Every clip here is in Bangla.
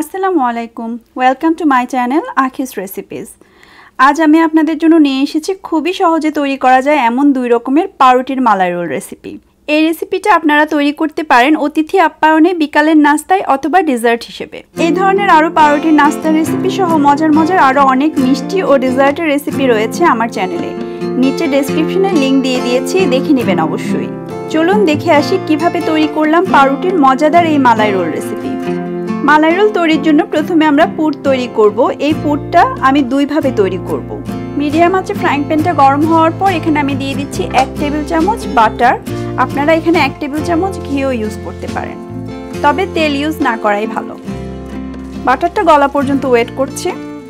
আসসালামু আলাইকুম, welcome to my channel Akhi's recipes. আজ আমি আপনাদের জন্য নিয়ে এসেছি খুবই সহজে তৈরি করা যায় এমন দুই রকমের পাউরুটির মালাই রোল রেসিপি। এই রেসিপিটা আপনারা তৈরি করতে পারেন অতিথি আপ্যায়নে, বিকালের নাস্তায় অথবা ডেজার্ট হিসেবে। এই ধরনের আরও পাউরুটির নাস্তার রেসিপি সহ মজার আরও অনেক মিষ্টি ও ডেজার্টের রেসিপি রয়েছে আমার চ্যানেলে। নিচে ডেসক্রিপশনে লিঙ্ক দিয়ে দিয়েছি, দেখে নেবেন অবশ্যই। চলুন দেখে আসি কিভাবে তৈরি করলাম পাউরুটির মজাদার এই মালাই রোল রেসিপি। মালাই রোল তৈরির জন্য প্রথমে আমরা পুর তৈরি করব। এই পুরটা আমি দুইভাবে তৈরি করব। মিডিয়াম আঁচে ফ্রাইং প্যানটা গরম হওয়ার পর এখানে আমি দিয়ে দিচ্ছি 1 টেবিল চামচ বাটার। আপনারা এখানে 1 টেবিল চামচ ঘিও ইউজ করতে পারেন, তবে তেল ইউজ না করাই ভালো। বাটারটা গলা পর্যন্ত ওয়েট করছে।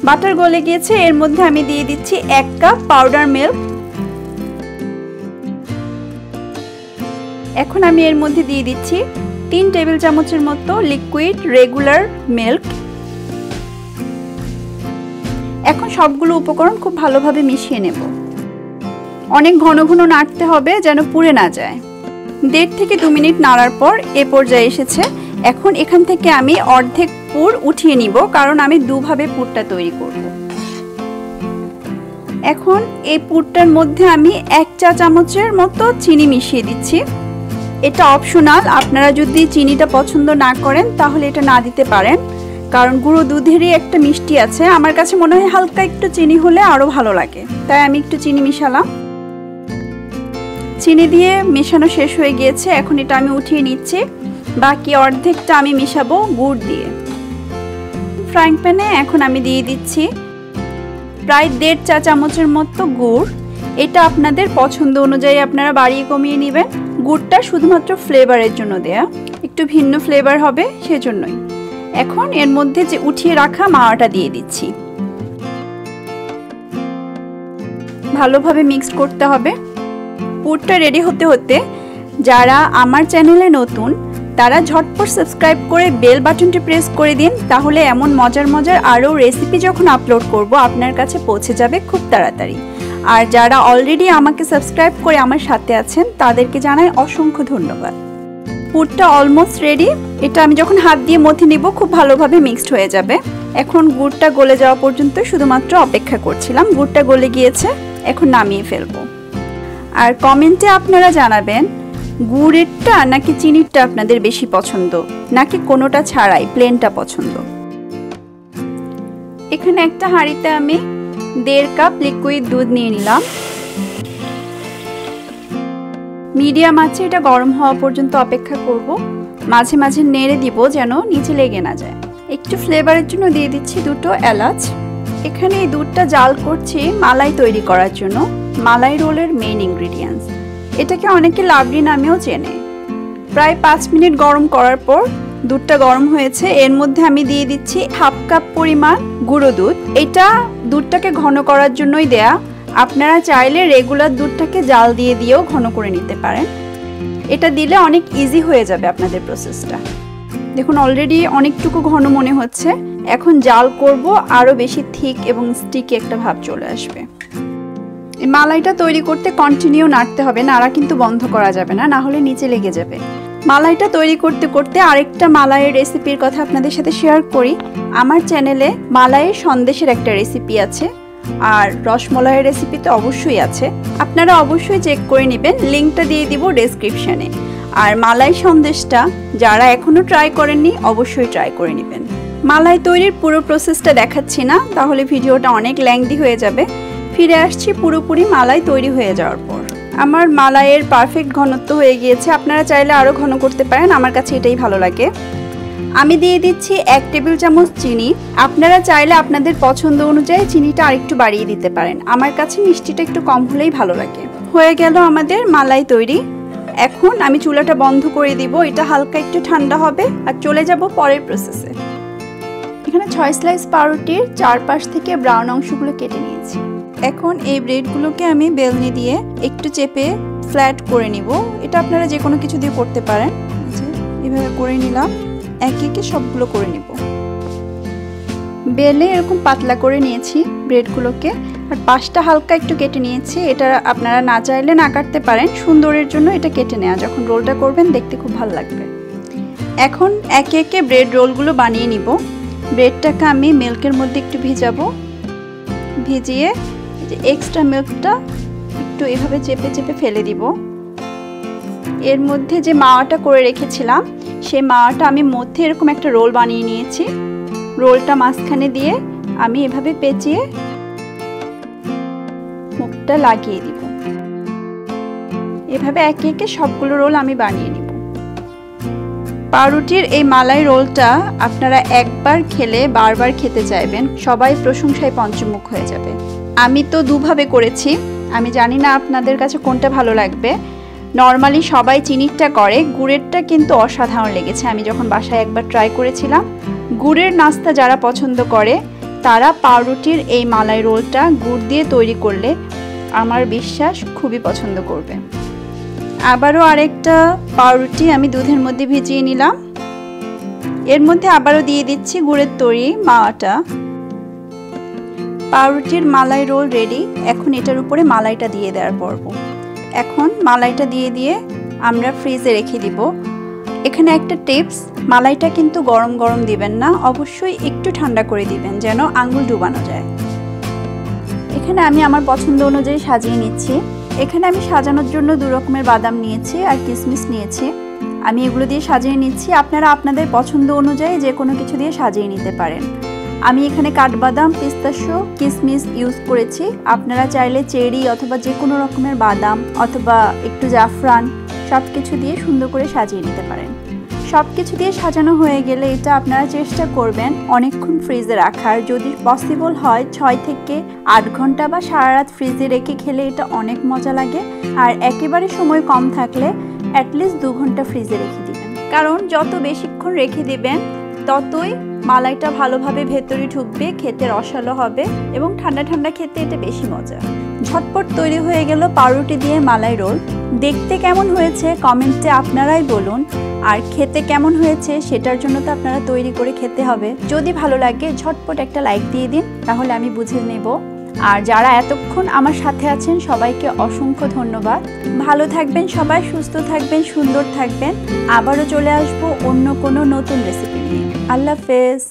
বাটার গলে গিয়েছে, এর মধ্যে আমি দিয়ে দিচ্ছি 1 কাপ পাউডার মিল্ক। এখন আমি এর মধ্যে দিয়ে দিচ্ছি 3 টেবিল চামচের মতো লিকুইড রেগুলার মিল্ক। এখন সবগুলো উপকরণ খুব ভালোভাবে মিশিয়ে নেব। অনেক ঘন ঘন নাড়তে হবে যেন পুড়ে না যায়। 1.5 থেকে 2 মিনিট নাড়ার পর এ পর্যায়ে এসেছে। এখন এখান থেকে আমি অর্ধেক পুর উঠিয়ে নিব, কারণ আমি দুভাবে পুরটা তৈরি করব। এখন এই পুরটার মধ্যে আমি 1 চা চামচের মতো চিনি মিশিয়ে দিচ্ছি। এটা অপশনাল, আপনারা যদি চিনিটা পছন্দ না করেন তাহলে এটা না দিতে পারেন, কারণ গুঁড়ো দুধেরই একটা মিষ্টি আছে। আমার কাছে মনে হয় হালকা একটু চিনি হলে আরও ভালো লাগে, তাই আমি একটু চিনি মিশালাম। চিনি দিয়ে মেশানো শেষ হয়ে গিয়েছে, এখন এটা আমি উঠিয়ে নিচ্ছি। বাকি অর্ধেকটা আমি মিশাবো গুড় দিয়ে। ফ্রাইং প্যানে এখন আমি দিয়ে দিচ্ছি প্রায় 1.5 চা চামচের মতো গুড়। এটা আপনাদের পছন্দ অনুযায়ী আপনারা বাড়িয়ে কমিয়ে নেবেন। গুড়টা শুধুমাত্র ফ্লেভারের জন্য দেয়া, একটু ভিন্ন ফ্লেভার হবে সেজন্যই। এখন এর মধ্যে যে উঠিয়ে রাখা মাওয়াটা দিয়ে দিচ্ছি। ভালোভাবে মিক্স করতে হবে। পুরটা রেডি হতে হতে যারা আমার চ্যানেলে নতুন তারা ঝটপট সাবস্ক্রাইব করে বেল বাটনটি প্রেস করে দিন, তাহলে এমন মজার আরও রেসিপি যখন আপলোড করব আপনার কাছে পৌঁছে যাবে খুব তাড়াতাড়ি। আর যারা অলরেডি আমাকে সাবস্ক্রাইব করে আমার সাথে আছেন তাদেরকে জানাই অসংখ্য ধন্যবাদ। পুরটা অলমোস্ট রেডি। এটা আমি যখন হাত দিয়ে মথে নিব খুব ভালোভাবে মিক্সড হয়ে যাবে। এখন গুড়টা গলে যাওয়া পর্যন্ত শুধুমাত্র অপেক্ষা করছিলাম। গুড়টা গলে গিয়েছে, এখন নামিয়ে ফেলবো। আর কমেন্টে আপনারা জানাবেন গুড়েরটা নাকি চিনিরটা আপনাদের বেশি পছন্দ, নাকি কোনোটা ছাড়াই প্লেনটা পছন্দ। এখানে একটা হাঁড়িতে আমি 1.5 কাপ লিকুইড দুধ নিয়ে নিলাম। মিডিয়াম আছে, এটা গরম হওয়া পর্যন্ত অপেক্ষা করব। মাঝে মাঝে নেড়ে দিব যেন নিচে লেগে না যায়। একটু ফ্লেভারের জন্য দিয়ে দিচ্ছি 2টো এলাচ। এখানে এই দুধটা জাল করছি মালাই তৈরি করার জন্য, মালাই রোলের মেইন ইনগ্রিডিয়েন্টস। এটাকে অনেকে লাবড়ি নামেও চেনে। প্রায় 5 মিনিট গরম করার পর দুধটা গরম হয়েছে। এর মধ্যে আমি দিয়ে দিচ্ছি 1/2 কাপ পরিমাণ গুঁড়ো দুধ। এটা দুধটাকে ঘন করার জন্যই দেয়া। আপনারা চাইলে রেগুলার দুধটাকে জাল দিয়ে দিয়েও ঘন করে নিতে পারেন। এটা দিলে অনেক ইজি হয়ে যাবে আপনাদের প্রসেসটা। দেখুন অলরেডি অনেকটুকু ঘন মনে হচ্ছে। এখন জাল করব, আরও বেশি থিক এবং স্টিকি একটা ভাব চলে আসবে। এই মালাইটা তৈরি করতে কন্টিনিউ নাড়তে হবে, নাড়া কিন্তু বন্ধ করা যাবে না, না হলে নিচে লেগে যাবে। মালাইটা তৈরি করতে করতে আরেকটা মালাইয়ের রেসিপির কথা আপনাদের সাথে শেয়ার করি। আমার চ্যানেলে মালাই সন্দেশের একটা রেসিপি আছে, আর রসমালাইয়ের রেসিপি তো অবশ্যই আছে। আপনারা অবশ্যই চেক করে নেবেন, লিঙ্কটা দিয়ে দিব ডেসক্রিপশনে। আর মালাই সন্দেশটা যারা এখনো ট্রাই করেননি অবশ্যই ট্রাই করে নেবেন। মালাই তৈরির পুরো প্রসেসটা দেখাচ্ছি না, তাহলে ভিডিওটা অনেক লেংথি হয়ে যাবে। ফিরে আসছি পুরোপুরি মালাই তৈরি হয়ে যাওয়ার পর। আমার মালাইয়ের পারফেক্ট ঘনত্ব হয়ে গিয়েছে। আপনারা চাইলে আরও ঘন করতে পারেন, আমার কাছে এটাই ভালো লাগে। আমি দিয়ে দিচ্ছি 1 টেবিল চামচ চিনি। আপনারা চাইলে আপনাদের পছন্দ অনুযায়ী চিনিটা আরেকটু বাড়িয়ে দিতে পারেন। আমার কাছে মিষ্টিটা একটু কম হলেই ভালো লাগে। হয়ে গেল আমাদের মালাই তৈরি। এখন আমি চুলাটা বন্ধ করে দিব। এটা হালকা একটু ঠান্ডা হবে আর চলে যাব পরের প্রসেসে। এখানে 6 স্লাইস পাউরুটির চারপাশ থেকে ব্রাউন অংশগুলো কেটে নিয়েছি। এখন এই ব্রেডগুলোকে আমি বেলনি দিয়ে একটু চেপে ফ্ল্যাট করে নিব। এটা আপনারা যে কোনো কিছু দিয়ে করতে পারেন। এভাবে করে নিলাম, একে একে সবগুলো করে নিব। বেলে এরকম পাতলা করে নিয়েছি ব্রেডগুলোকে, আর পাশটা হালকা একটু কেটে নিয়েছি। এটা আপনারা না চাইলে না কাটতে পারেন, সুন্দরের জন্য এটা কেটে নেওয়া। যখন রোলটা করবেন দেখতে খুব ভালো লাগবে। এখন একে একে ব্রেড রোলগুলো বানিয়ে নিব। ব্রেডটাকে আমি মিল্কের মধ্যে একটু ভিজাবো, ভিজিয়ে এক্সট্রা মিল্কটা একটু এভাবে চেপে চেপে ফেলে দিব। এর মধ্যে যে মাওয়াটা করে রেখেছিলাম সেই মাওয়াটা আমি মধ্যে এরকম একটা রোল বানিয়ে নিয়েছি। রোলটা মাঝখানে দিয়ে আমি এভাবে পেঁচিয়ে মুখটা লাগিয়ে দিব। এভাবে একে একে সবগুলো রোল আমি বানিয়ে নিব। পাউরুটির এই মালাই রোলটা আপনারা একবার খেলে বারবার খেতে চাইবেন, সবাই প্রশংসায় পঞ্চমুখ হয়ে যাবে। আমি তো দুভাবে করেছি, আমি জানি না আপনাদের কাছে কোনটা ভালো লাগবে। নর্মালি সবাই চিনিরটা করে, গুড়েরটা কিন্তু অসাধারণ লেগেছে। আমি যখন বাসায় একবার ট্রাই করেছিলাম, গুড়ের নাস্তা যারা পছন্দ করে তারা পাউরুটির এই মালাই রোলটা গুড় দিয়ে তৈরি করলে আমার বিশ্বাস খুবই পছন্দ করবে। আবারও আরেকটা পাউরুটি আমি দুধের মধ্যে ভিজিয়ে নিলাম। এর মধ্যে আবারও দিয়ে দিচ্ছি গুড়ের তৈরি মাওয়াটা। পাউরুটির মালাই রোল রেডি। এখন এটার উপরে মালাইটা দিয়ে দেওয়ার পর্ব। এখন মালাইটা দিয়ে দিয়ে আমরা ফ্রিজে রেখে দিব। এখানে একটা টিপস, মালাইটা কিন্তু গরম গরম দিবেন না, অবশ্যই একটু ঠান্ডা করে দিবেন যেন আঙ্গুল ডুবানো যায়। এখানে আমি আমার পছন্দ অনুযায়ী সাজিয়ে নিচ্ছি। এখানে আমি সাজানোর জন্য দু রকমের বাদাম নিয়েছি আর কিশমিশ নিয়েছি। আমি এগুলো দিয়ে সাজিয়ে নিচ্ছি। আপনারা আপনাদের পছন্দ অনুযায়ী যে কোনো কিছু দিয়ে সাজিয়ে নিতে পারেন। আমি এখানে কাঠবাদাম, পিস্তাশিও, কিশমিশ ইউজ করেছি। আপনারা চাইলে চেরি অথবা যে কোনো রকমের বাদাম অথবা একটু জাফরান সব কিছু দিয়ে সুন্দর করে সাজিয়ে নিতে পারেন। সব কিছু দিয়ে সাজানো হয়ে গেলে এটা আপনারা চেষ্টা করবেন অনেকক্ষণ ফ্রিজে রাখার। যদি পসিবল হয় 6 থেকে 8 ঘন্টা বা সারা রাত ফ্রিজে রেখে খেলে এটা অনেক মজা লাগে। আর একেবারে সময় কম থাকলে অ্যাটলিস্ট 2 ঘন্টা ফ্রিজে রেখে দিবেন, কারণ যত বেশিক্ষণ রেখে দিবেন ততই মালাইটা ভালোভাবে ভেতরে ঢুকবে, খেতে রসালো হবে এবং ঠান্ডা ঠান্ডা খেতে এটা বেশি মজা। ঝটপট তৈরি হয়ে গেল পাউরুটি দিয়ে মালাই রোল। দেখতে কেমন হয়েছে কমেন্টে আপনারাই বলুন, আর খেতে কেমন হয়েছে সেটার জন্য তো আপনারা তৈরি করে খেতে হবে। যদি ভালো লাগে ঝটপট একটা লাইক দিয়ে দিন, তাহলে আমি বুঝে নেব। আর যারা এতক্ষণ আমার সাথে আছেন সবাইকে অসংখ্য ধন্যবাদ। ভালো থাকবেন সবাই, সুস্থ থাকবেন, সুন্দর থাকবেন। আবারও চলে আসবো অন্য কোনো নতুন রেসিপি নিয়ে। আল্লাহ হাফেজ।